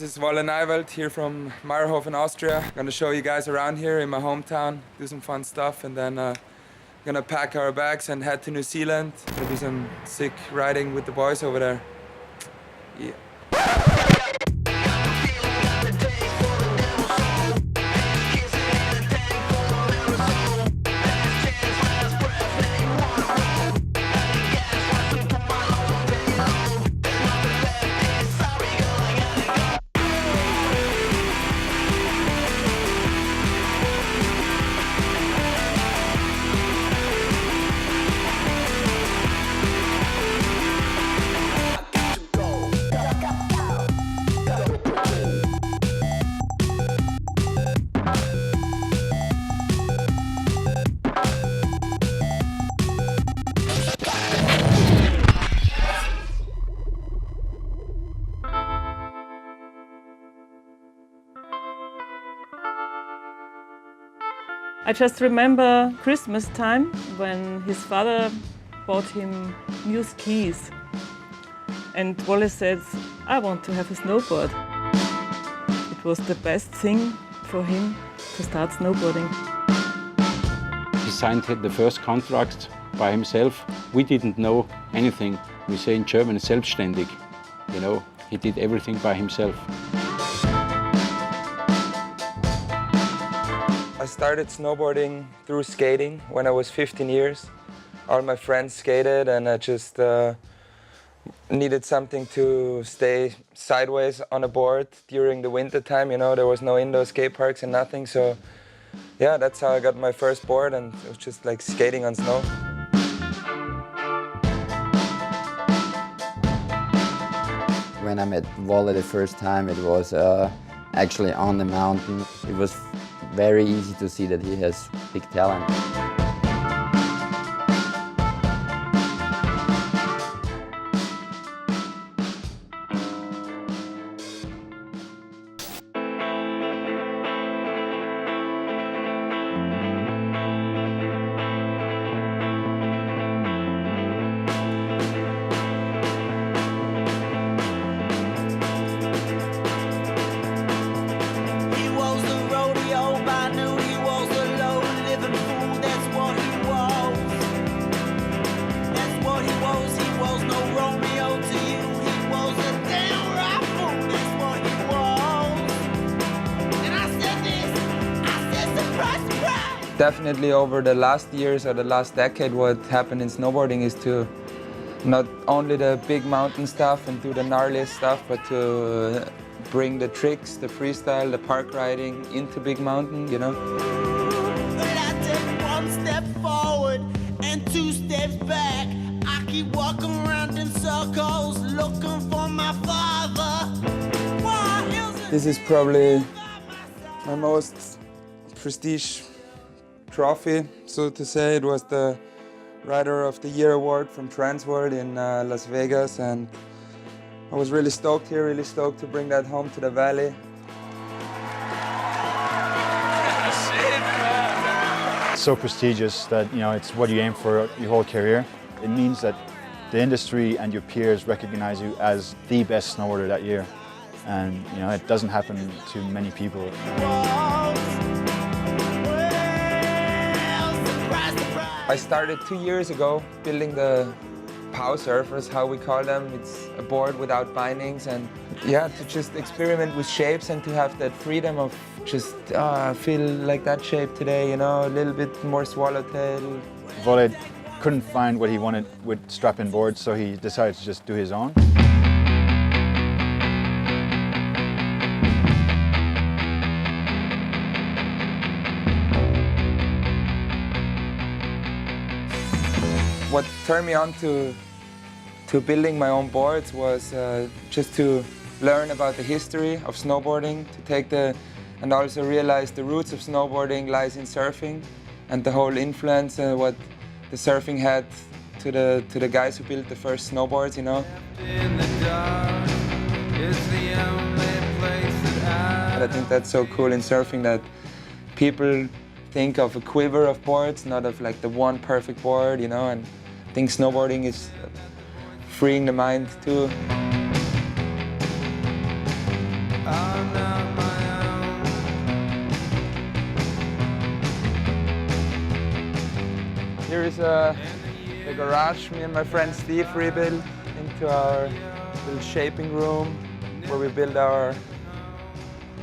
is Wolle Neiwald here from Meierhofen, Austria. I'm gonna show you guys around here in my hometown, do some fun stuff, and then gonna pack our bags and head to New Zealand. Gonna do some sick riding with the boys over there. Yeah. I just remember Christmas time when his father bought him new skis. And Wolle said, I want to have a snowboard. It was the best thing for him to start snowboarding. He signed the first contract by himself. We didn't know anything. We say in German, selbstständig. You know, he did everything by himself. I started snowboarding through skating when I was 15 years. All my friends skated and I just needed something to stay sideways on a board during the winter time. You know, there was no indoor skate parks and nothing. So yeah, that's how I got my first board, and it was just like skating on snow. When I met Wolle the first time, it was actually on the mountain. It was very easy to see that he has big talent. Definitely over the last years or the last decade, what happened in snowboarding is to not only the big mountain stuff and do the gnarliest stuff, but to bring the tricks, the freestyle, the park riding into big mountain, you know? But I take one step forward and two steps back. I keep walking around in circles looking for my father. This is probably my most prestige trophy, so to say. It was the Rider of the Year award from Transworld in Las Vegas, and I was really stoked here, really stoked to bring that home to the valley. It's so prestigious that, you know, it's what you aim for your whole career. It means that the industry and your peers recognize you as the best snowboarder that year, and you know it doesn't happen to many people. I started 2 years ago building the POW surfers, how we call them. It's a board without bindings, and yeah, to just experiment with shapes and to have that freedom of just feel like that shape today, you know, a little bit more swallowtail. Wolle couldn't find what he wanted with strap-in boards, so he decided to just do his own. What turned me on to building my own boards was just to learn about the history of snowboarding, and also realize the roots of snowboarding lies in surfing, and the whole influence what the surfing had to the guys who built the first snowboards, you know. And I think that's so cool in surfing, that people think of a quiver of boards, not of like the one perfect board, you know, and I think snowboarding is freeing the mind too. Here is the garage me and my friend Steve rebuilt into our little shaping room where we build our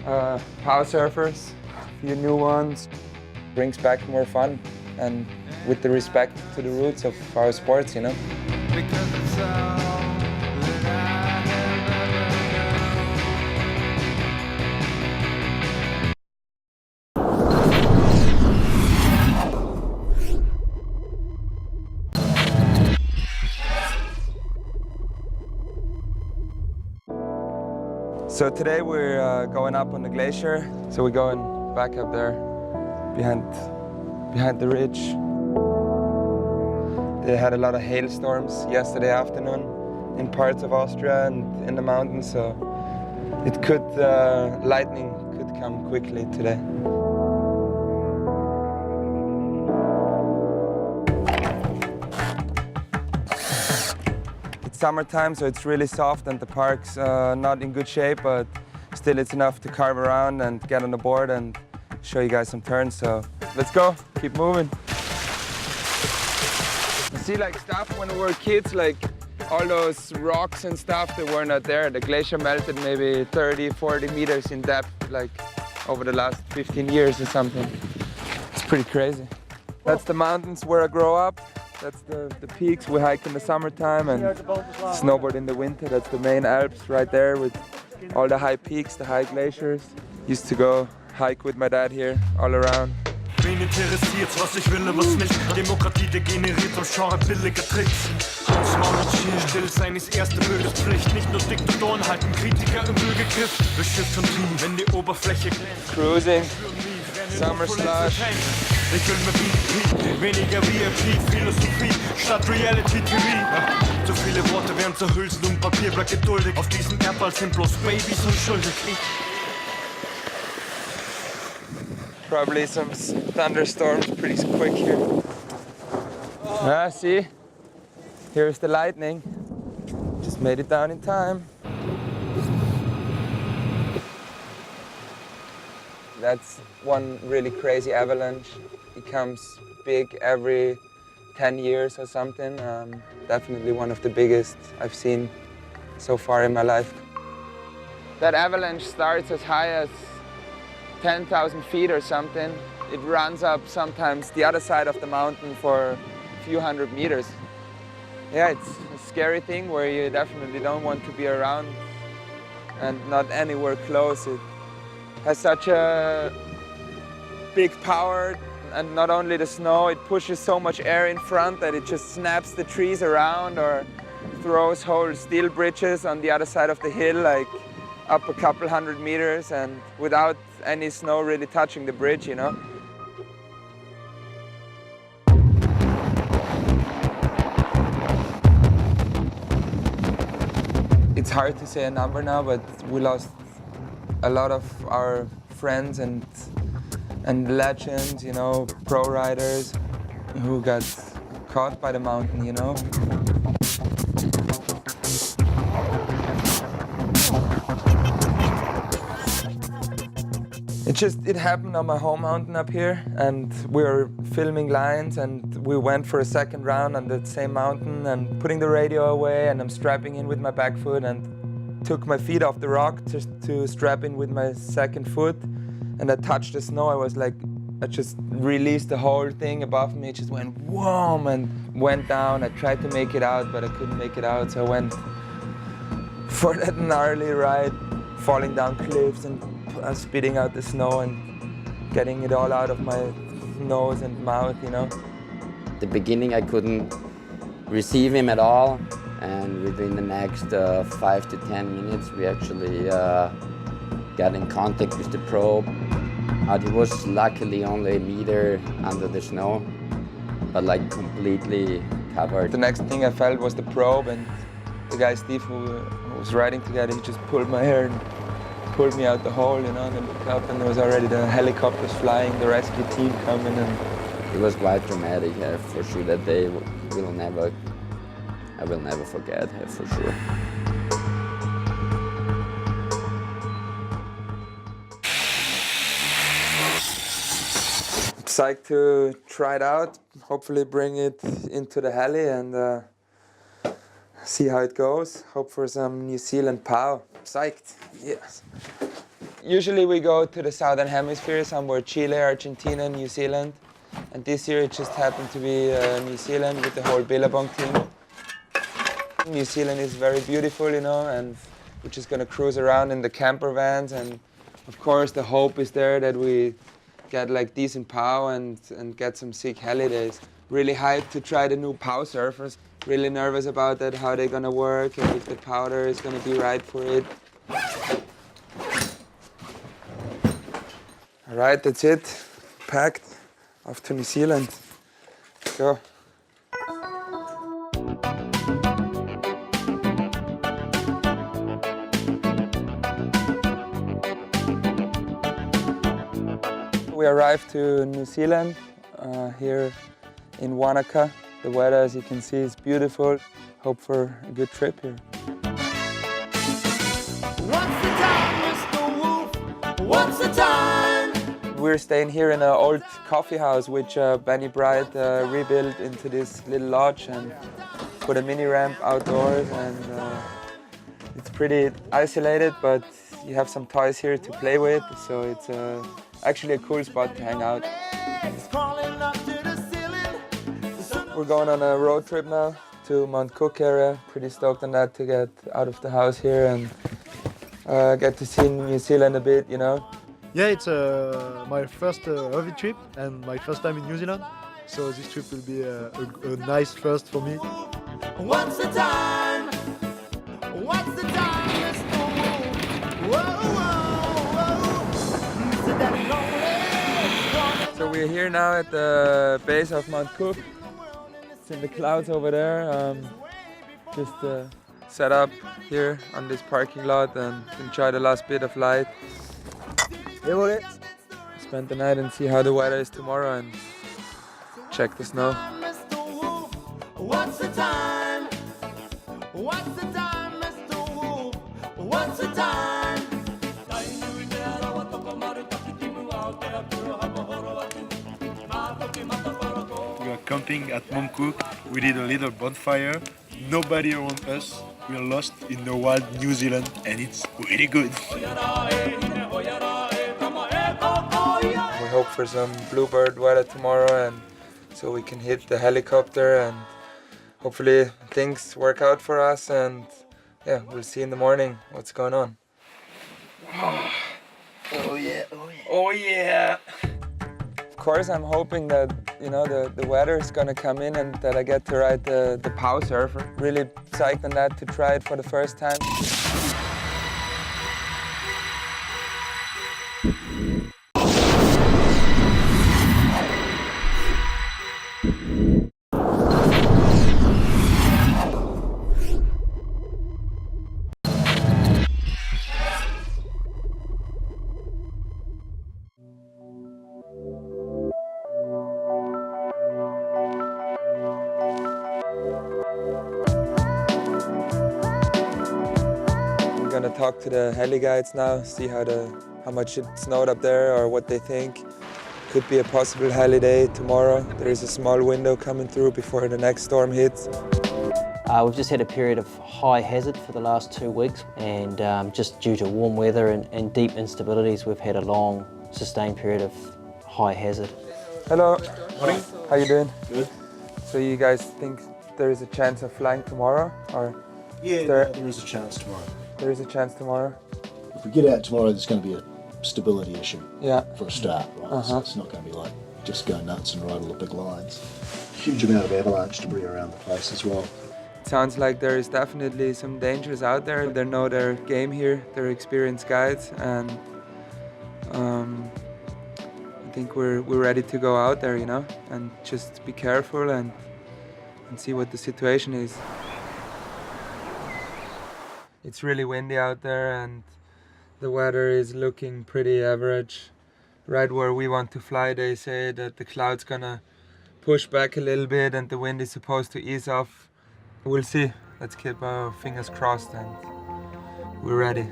power surfers, a few new ones. Brings back more fun and with the respect to the roots of our sports, you know. So today we're going up on the glacier. So we're going back up there behind the ridge. They had a lot of hailstorms yesterday afternoon in parts of Austria and in the mountains, so it could, lightning could come quickly today. It's summertime, so it's really soft and the park's not in good shape, but still it's enough to carve around and get on the board and show you guys some turns, so let's go, keep moving. You see like stuff when we were kids, like all those rocks and stuff that were not there. The glacier melted maybe 30, 40 meters in depth, like over the last 15 years or something. It's pretty crazy. That's the mountains where I grew up. That's the peaks we hike in the summertime and snowboard in the winter. That's the main Alps right there with all the high peaks, the high glaciers. Used to go hike with my dad here, all around. Wen interessiert's, was ich will, was nicht? Demokratie degeneriert am Genre billiger Tricks. Still sein ist erste Bürgerpflicht. Nicht nur Diktatoren halten Kritiker im Würgegriff. Beschimpft und Team, wenn die Oberfläche Cruising, summer slush. Ich will mehr BDP, weniger VIP, Philosophie statt Reality-TV. Zu viele Worte werden zur Hülsen und Papier bleibt geduldig. Auf diesem Erdball sind bloß Babys unschuldig. Probably some thunderstorms pretty quick here. Ah, see? Here's the lightning. Just made it down in time. That's one really crazy avalanche. It comes big every 10 years or something. Definitely one of the biggest I've seen so far in my life. That avalanche starts as high as 10,000 feet or something. It runs up sometimes the other side of the mountain for a few hundred meters. Yeah, it's a scary thing where you definitely don't want to be around and not anywhere close. It has such a big power, and not only the snow, it pushes so much air in front that it just snaps the trees around or throws whole steel bridges on the other side of the hill, like up a couple hundred meters and without any snow really touching the bridge, you know. It's hard to say a number now, but we lost a lot of our friends and legends, you know, pro riders who got caught by the mountain, you know. It happened on my home mountain up here, and we were filming lines, and we went for a second round on the same mountain and putting the radio away, and I'm strapping in with my back foot and took my feet off the rock just to strap in with my second foot, and I touched the snow. I just released the whole thing above me. It just went whoom and went down. I tried to make it out, but I couldn't make it out, so I went for that gnarly ride, falling down cliffs and spitting out the snow and getting it all out of my nose and mouth, you know. At the beginning I couldn't receive him at all, and within the next 5 to 10 minutes we actually got in contact with the probe. It was luckily only a meter under the snow, but like completely covered. The next thing I felt was the probe, and the guy Steve who was riding together, he just pulled my hair and pulled me out the hole, you know, and then looked up and there was already the helicopters flying, the rescue team coming, and it was quite dramatic. For sure that day I will never forget, for sure. psyched to try it out, hopefully bring it into the heli and see how it goes. Hope for some New Zealand pow. Psyched, yes. Usually we go to the southern hemisphere, somewhere Chile, Argentina, New Zealand. And this year it just happened to be New Zealand with the whole Billabong team. New Zealand is very beautiful, you know, and we're just gonna cruise around in the camper vans, and of course the hope is there that we get like decent pow and get some sick heli days. Really hyped to try the new pow surfers. Really nervous about that, how they're gonna work and if the powder is gonna be right for it. All right, that's it. Packed. Off to New Zealand. Let's go. We arrived to New Zealand here in Wanaka. The weather, as you can see, is beautiful. Hope for a good trip here. What's the time, Mr. Wolf? What's the time? We're staying here in an old coffee house which Benny Bright rebuilt into this little lodge and put a mini ramp outdoors, and it's pretty isolated, but you have some toys here to play with, so it's actually a cool spot to hang out. We're going on a road trip now to Mount Cook area. Pretty stoked on that, to get out of the house here and get to see New Zealand a bit, you know. Yeah, it's my first heavy trip and my first time in New Zealand. So this trip will be a nice first for me. What's the time? What's the time, Mr. Wolf? Whoa, whoa, whoa. So that lonely. So we're here now at the base of Mount Cook. It's in the clouds over there. Just set up here on this parking lot and enjoy the last bit of light. Spend the night and see how the weather is tomorrow and check the snow. Mr. Wolf, what's the time? What's the time, Mr. Wolf? What's the time? We are camping at Mount Cook. We did a little bonfire. Nobody around us. We are lost in the wild New Zealand, and it's really good. We hope for some bluebird weather tomorrow, and so we can hit the helicopter and hopefully things work out for us, and yeah, we'll see in the morning what's going on. Oh yeah, oh yeah. Oh yeah. Of course I'm hoping that, you know, the weather is gonna come in and that I get to ride the pow surfer. Really psyched on that, to try it for the first time. We're gonna talk to the heli guides now, see how much it snowed up there or what they think. Could be a possible heli day tomorrow. There is a small window coming through before the next storm hits. We've just had a period of high hazard for the last 2 weeks, and just due to warm weather and deep instabilities, we've had a long, sustained period of high hazard. Hello. Morning. How you doing? Good. So you guys think there is a chance of flying tomorrow, or? Yeah, there is a chance tomorrow. There is a chance tomorrow. If we get out tomorrow, there's going to be a stability issue Yeah. for a start, right? So it's not going to be like just go nuts and ride all the big lines. Huge amount of avalanche debris around the place as well. It sounds like there is definitely some dangers out there. They know their game here. They're experienced guides, and I think we're ready to go out there, you know, and just be careful and see what the situation is. It's really windy out there, and the weather is looking pretty average. Right where we want to fly, they say that the cloud's gonna push back a little bit and the wind is supposed to ease off. We'll see. Let's keep our fingers crossed, and we're ready.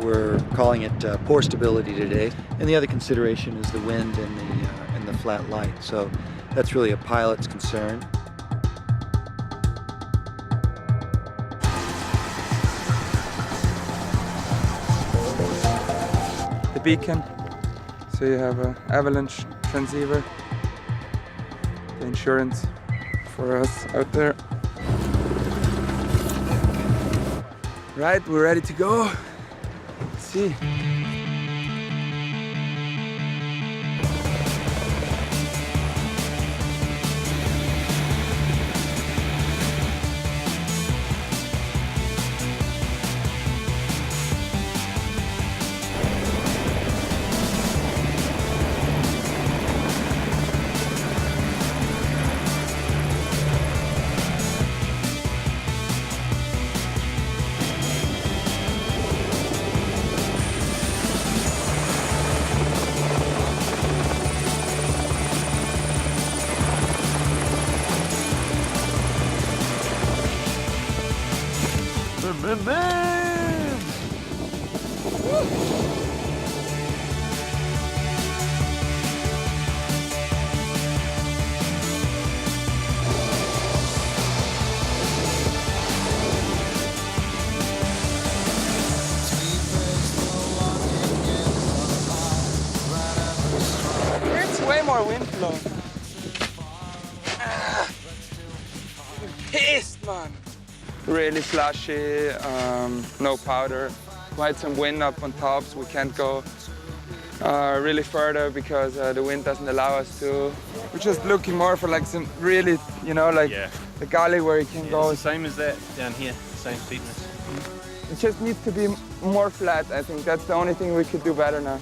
We're calling it poor stability today, and the other consideration is the wind and the flat light. So that's really a pilot's concern. The beacon, so you have an avalanche transceiver, the insurance for us out there. Right, we're ready to go. Let's see. It's way more wind flow. Pissed, man. Really slushy, no powder, quite some wind up on top, so we can't go really further because the wind doesn't allow us to. We're just looking more for like some really, you know, like the gully where you can go. It's the same as that down here, same steepness. It just needs to be more flat, I think. That's the only thing we could do better now.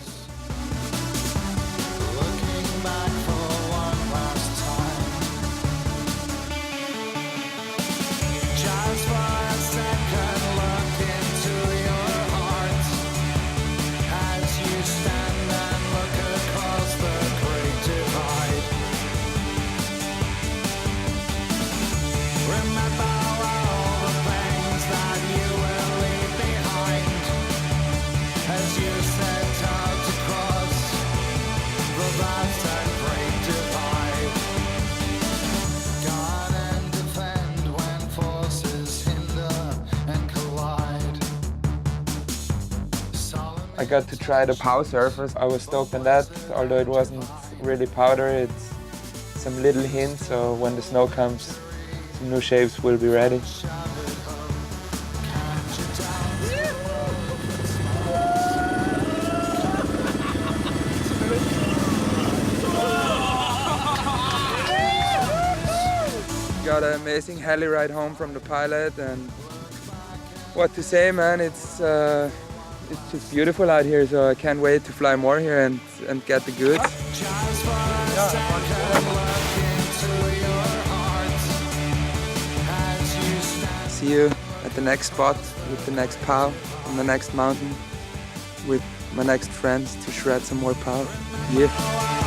I got to try the POW surfers. I was stoked on that, although it wasn't really powder. It's some little hints, so when the snow comes, some new shapes will be ready. Got an amazing heli ride home from the pilot, and what to say, man, it's just beautiful out here, so I can't wait to fly more here and get the goods. See you at the next spot with the next POW on the next mountain with my next friends to shred some more POW. Yeah.